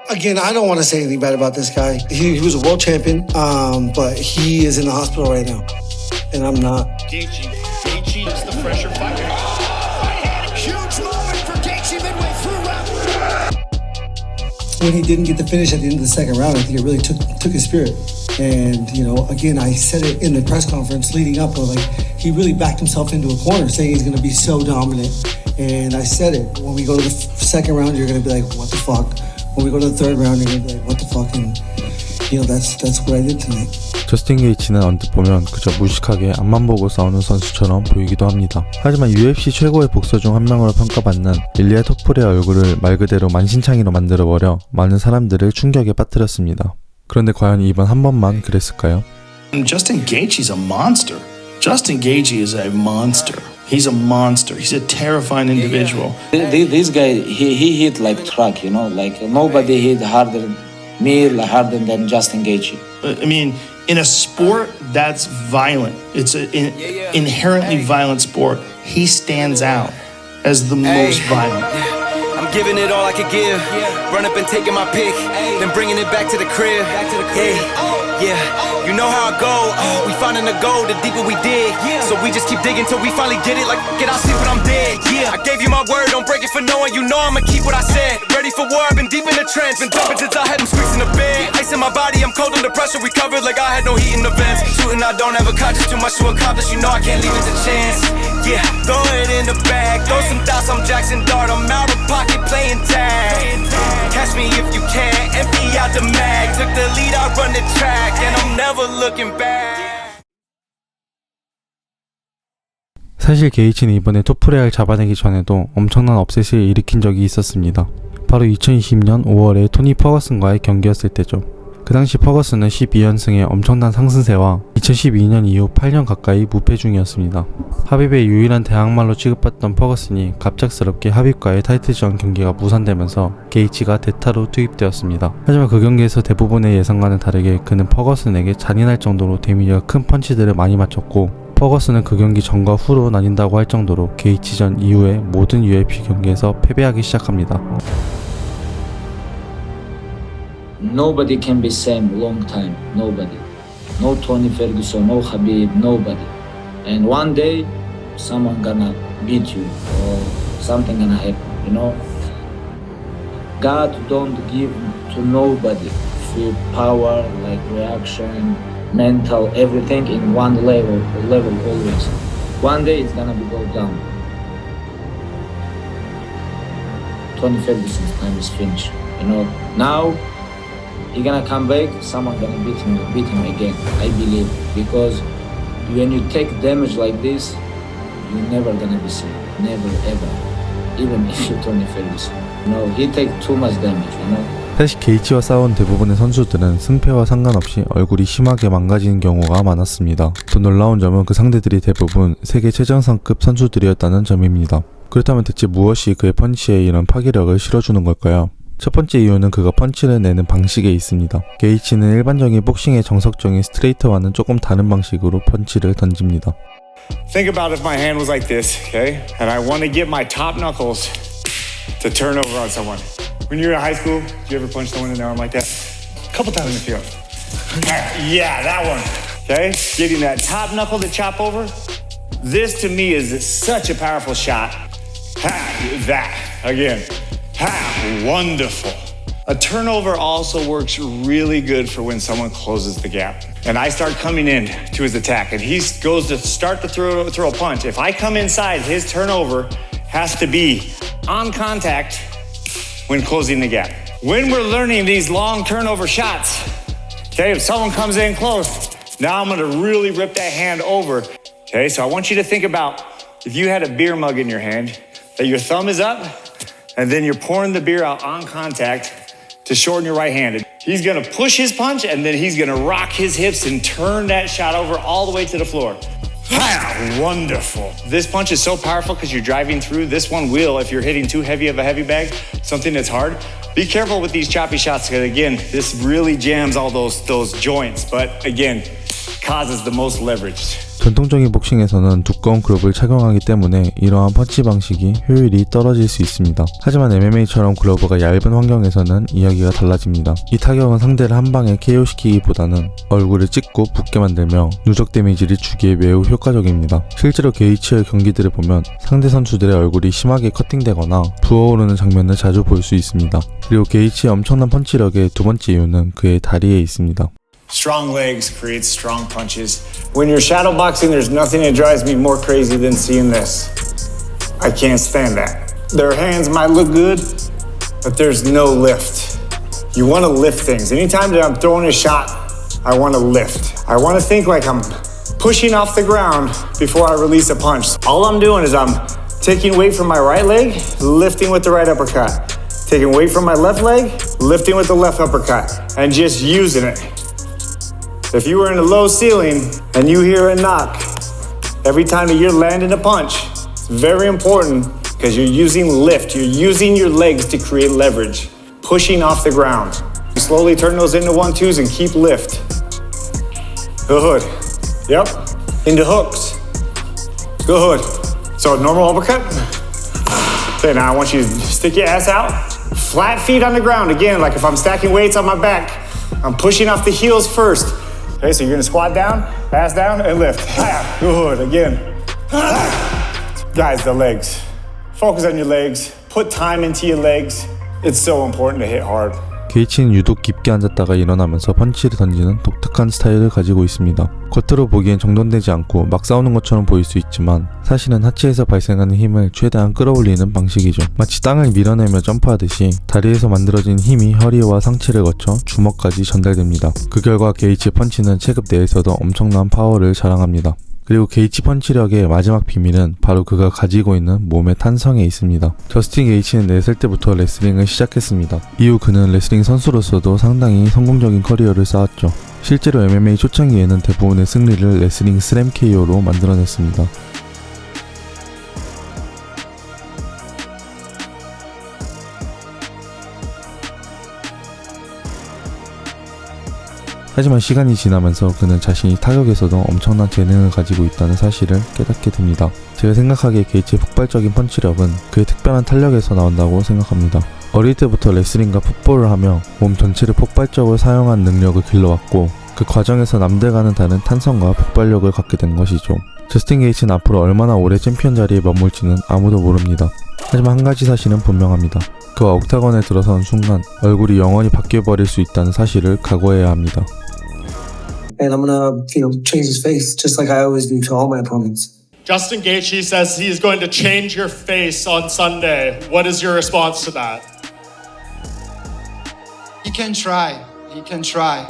Again, I don't want to say anything bad about this guy. He was a world champion, but he is in the hospital right now, and I'm not. Gaethje is the fresher fighter. Huge moment for Gaethje midway through round. When he didn't get the finish at the end of the second round, I think it really took his spirit. And, you know, again, I said it in the press conference leading up, but like he really backed himself into a corner saying he's going to be so dominant. And I said it, when we go to the second round, you're going to be like, what the fuck? When we go to the third round, you're going to be like, what the fuck? And, you know, that's what I did tonight. 저스틴 게이츠는 언뜻 보면 그저 무식하게 앞만 보고 싸우는 선수처럼 보이기도 합니다. 하지만 UFC 최고의 복서 중 한 명으로 평가받는 일리아 토프레의 얼굴을 말 그대로 만신창이로 만들어버려 많은 사람들을 충격에 빠뜨렸습니다. 그런데 과연 이번 한 번만 그랬을까요? Justin Gaethje's a monster. Justin Gaethje is a monster. He's a monster. He's a terrifying individual. This guy, he hit like truck, you know, like nobody hit harder than Justin Gaethje. I mean, in a sport that's violent, it's an inherently violent sport, he stands out as the most violent. I'm giving it all I could give. Run up and taking my pick, then bringing it back to the crib. Yeah, you know how I go. We finding the gold, the deeper we dig. So we just keep digging till we finally get it. Like, get out, sleep when I'm dead. Yeah, I gave you my word, don't break it for no one. You know I'ma keep what I said. Ready for war, I've been deep in the trench. Been jumping since I had them squeaks in the bed. Ice in my body, I'm cold under pressure. We covered like I had no heat in the vents. Shooting, I don't have a conscience, too much to accomplish. You know I can't leave it to chance. Yeah, throw it in the bag. Throw some dots, I'm Jackson Dart. I'm out of pocket playing tag. Catch me if you can, empty out the mag. Took the lead, I run the track, and I'm never looking back. 사실 게이츠는 이번에 토프레알 잡아내기 전에도 엄청난 업셋을 일으킨 적이 있었습니다. 바로 2020년 5월에 토니 퍼거슨과의 경기였을 때죠. 그 당시 퍼거슨은 12연승의 엄청난 상승세와 2012년 이후 8년 가까이 무패 중이었습니다. 하빕의 유일한 대항마로 취급받던 퍼거슨이 갑작스럽게 하빕과의 타이틀전 경기가 무산되면서 게이츠가 대타로 투입되었습니다. 하지만 그 경기에서 대부분의 예상과는 다르게 그는 퍼거슨에게 잔인할 정도로 데미지가 큰 펀치들을 많이 맞췄고, 퍼거슨은 그 경기 전과 후로 나뉜다고 할 정도로 게이츠전 이후의 모든 UFC 경기에서 패배하기 시작합니다. Nobody can be same long time. Nobody. No Tony Ferguson, no Khabib, nobody. And one day, someone gonna beat you or something gonna happen, you know? God don't give to nobody full power, like reaction, mental, everything in one level always. One day it's gonna be go down. Tony Ferguson's time is finished, you know? Now, he gonna come back, someone gonna beat him again, I believe. Because when you take damage like this, you're never gonna be safe. Never, ever. Even if you're Tony Ferguson. You know, he take too much damage, you know. 사실 게이츠와 싸운 대부분의 선수들은 승패와 상관없이 얼굴이 심하게 망가지는 경우가 많았습니다. 더 놀라운 점은 그 상대들이 대부분 세계 최정상급 선수들이었다는 점입니다. 그렇다면 대체 무엇이 그의 펀치에 이런 파괴력을 실어주는 걸까요? 첫 번째 이유는 그가 펀치를 내는 방식에 있습니다. 게이츠는 일반적인 복싱의 정석적인 스트레이트와는 조금 다른 방식으로 펀치를 던집니다. Think about if my hand was like this, okay? And I want to get my top knuckles to turn over on someone. When you were in high school, did you ever punch someone in the arm like that? A couple times in the field. Yeah, that one. Okay? Getting that top knuckle to chop over. This to me is such a powerful shot. That, again. Wonderful. A turnover also works really good for when someone closes the gap. And I start coming in to his attack, and he goes to start to throw a punch. If I come inside, his turnover has to be on contact when closing the gap. When we're learning these long turnover shots, okay, if someone comes in close, now I'm gonna really rip that hand over. Okay, so I want you to think about if you had a beer mug in your hand, that your thumb is up, and then you're pouring the beer out on contact to shorten your right hand. He's gonna push his punch, and then he's gonna rock his hips and turn that shot over all the way to the floor. Wonderful. This punch is so powerful because you're driving through this one wheel. If you're hitting too heavy of a heavy bag, something that's hard, be careful with these choppy shots because again, this really jams all those joints, but again, causes the most leverage. 전통적인 복싱에서는 두꺼운 글러브를 착용하기 때문에 이러한 펀치 방식이 효율이 떨어질 수 있습니다. 하지만 MMA처럼 글러브가 얇은 환경에서는 이야기가 달라집니다. 이 타격은 상대를 한 방에 KO시키기보다는 얼굴을 찍고 붓게 만들며 누적 데미지를 주기에 매우 효과적입니다. 실제로 게이츠의 경기들을 보면 상대 선수들의 얼굴이 심하게 커팅되거나 부어오르는 장면을 자주 볼 수 있습니다. 그리고 게이츠의 엄청난 펀치력의 두 번째 이유는 그의 다리에 있습니다. Strong legs create strong punches. When you're shadowboxing, there's nothing that drives me more crazy than seeing this. I can't stand that. Their hands might look good, but there's no lift. You want to lift things. Anytime that I'm throwing a shot, I want to lift. I want to think like I'm pushing off the ground before I release a punch. All I'm doing is I'm taking weight from my right leg, lifting with the right uppercut. Taking weight from my left leg, lifting with the left uppercut, and just using it. If you were in a low ceiling and you hear a knock, every time that you're landing a punch, it's very important because you're using lift. You're using your legs to create leverage, pushing off the ground. You slowly turn those into 1-2s and keep lift. Good. Yep. Into hooks. Good. So normal uppercut. Okay, now I want you to stick your ass out. Flat feet on the ground. Again, like if I'm stacking weights on my back, I'm pushing off the heels first. Okay, so you're gonna squat down, ass down, and lift. Good, again. Guys, the legs. Focus on your legs. Put time into your legs. It's so important to hit hard. 게이츠는 유독 깊게 앉았다가 일어나면서 펀치를 던지는 독특한 스타일을 가지고 있습니다. 겉으로 보기엔 정돈되지 않고 막 싸우는 것처럼 보일 수 있지만 사실은 하체에서 발생하는 힘을 최대한 끌어올리는 방식이죠. 마치 땅을 밀어내며 점프하듯이 다리에서 만들어진 힘이 허리와 상체를 거쳐 주먹까지 전달됩니다. 그 결과 게이츠 펀치는 체급 내에서도 엄청난 파워를 자랑합니다. 그리고 게이츠 펀치력의 마지막 비밀은 바로 그가 가지고 있는 몸의 탄성에 있습니다. 저스틴 게이츠는 4살 때부터 레슬링을 시작했습니다. 이후 그는 레슬링 선수로서도 상당히 성공적인 커리어를 쌓았죠. 실제로 MMA 초창기에는 대부분의 승리를 레슬링 슬램 KO로 만들어냈습니다. 하지만 시간이 지나면서 그는 자신이 타격에서도 엄청난 재능을 가지고 있다는 사실을 깨닫게 됩니다. 제가 생각하기에 게이츠의 폭발적인 펀치력은 그의 특별한 탄력에서 나온다고 생각합니다. 어릴 때부터 레슬링과 풋볼을 하며 몸 전체를 폭발적으로 사용한 능력을 길러왔고 그 과정에서 남들과는 다른 탄성과 폭발력을 갖게 된 것이죠. 저스틴 게이츠는 앞으로 얼마나 오래 챔피언 자리에 머물지는 아무도 모릅니다. 하지만 한 가지 사실은 분명합니다. 그와 옥타곤에 들어선 순간 얼굴이 영원히 바뀌어버릴 수 있다는 사실을 각오해야 합니다. And I'm gonna, change his face just like I always do to all my opponents. Justin Gaethje says he's going to change your face on Sunday. What is your response to that? He can try. He can try.